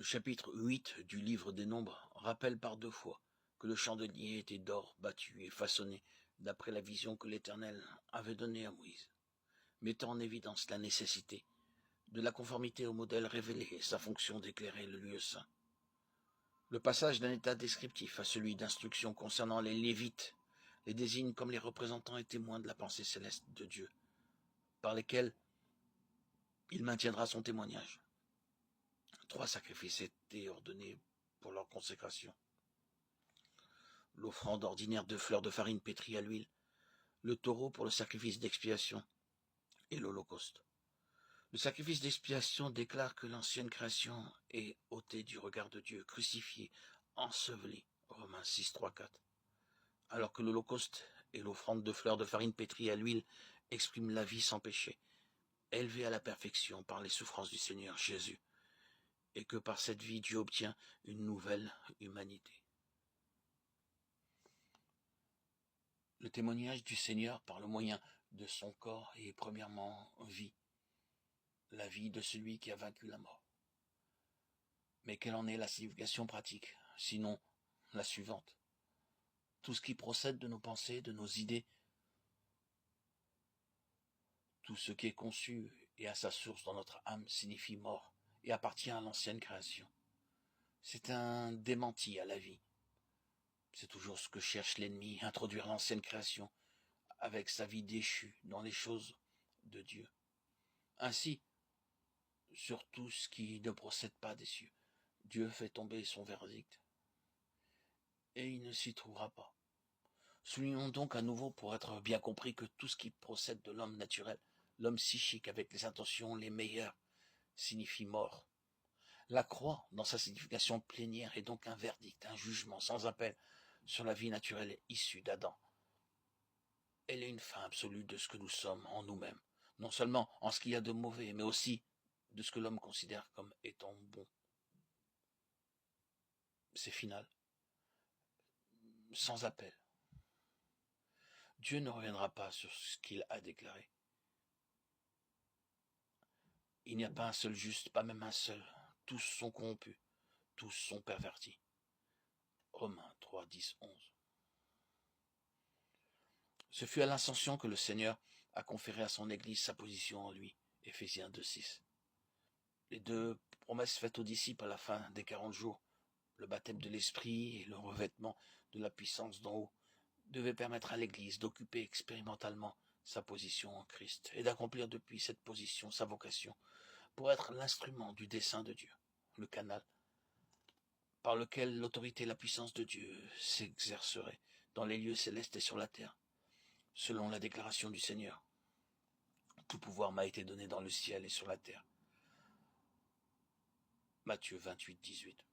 Le chapitre 8 du livre des Nombres rappelle par 2 fois que le chandelier était d'or battu et façonné d'après la vision que l'Éternel avait donnée à Moïse, mettant en évidence la nécessité de la conformité au modèle révélé et sa fonction d'éclairer le lieu saint. Le passage d'un état descriptif à celui d'instruction concernant les Lévites les désigne comme les représentants et témoins de la pensée céleste de Dieu, par lesquels il maintiendra son témoignage. 3 sacrifices étaient ordonnés pour leur consécration. L'offrande ordinaire de fleurs de farine pétrie à l'huile, le taureau pour le sacrifice d'expiation et l'holocauste. Le sacrifice d'expiation déclare que l'ancienne création est ôtée du regard de Dieu, crucifiée, ensevelie, Romains 6, 3, 4. Alors que l'holocauste et l'offrande de fleurs de farine pétrie à l'huile expriment la vie sans péché, élevée à la perfection par les souffrances du Seigneur Jésus, et que par cette vie Dieu obtient une nouvelle humanité. Le témoignage du Seigneur par le moyen de son corps est premièrement vie, la vie de celui qui a vaincu la mort. Mais quelle en est la signification pratique, sinon la suivante? Tout ce qui procède de nos pensées, de nos idées, tout ce qui est conçu et à sa source dans notre âme signifie mort et appartient à l'ancienne création. C'est un démenti à la vie. C'est toujours ce que cherche l'ennemi, introduire l'ancienne création avec sa vie déchue dans les choses de Dieu. Ainsi, sur tout ce qui ne procède pas des cieux, Dieu fait tomber son verdict, et il ne s'y trouvera pas. Soulignons donc à nouveau, pour être bien compris, que tout ce qui procède de l'homme naturel, l'homme psychique avec les intentions les meilleures, signifie mort. La croix, dans sa signification plénière, est donc un verdict, un jugement sans appel sur la vie naturelle issue d'Adam. Elle est une fin absolue de ce que nous sommes en nous-mêmes, non seulement en ce qu'il y a de mauvais, mais aussi de ce que l'homme considère comme étant bon. C'est final, sans appel. Dieu ne reviendra pas sur ce qu'il a déclaré. Il n'y a pas un seul juste, pas même un seul. Tous sont corrompus, tous sont pervertis. Romains 3, 10, 11. Ce fut à l'ascension que le Seigneur a conféré à son Église sa position en lui. Éphésiens 2, 6. Les 2 promesses faites aux disciples à la fin des 40 jours, le baptême de l'Esprit et le revêtement de la puissance d'en haut, devaient permettre à l'Église d'occuper expérimentalement sa position en Christ et d'accomplir depuis cette position sa vocation pour être l'instrument du dessein de Dieu, le canal par lequel l'autorité et la puissance de Dieu s'exerceraient dans les lieux célestes et sur la terre, selon la déclaration du Seigneur. Tout pouvoir m'a été donné dans le ciel et sur la terre. Matthieu 28, 18.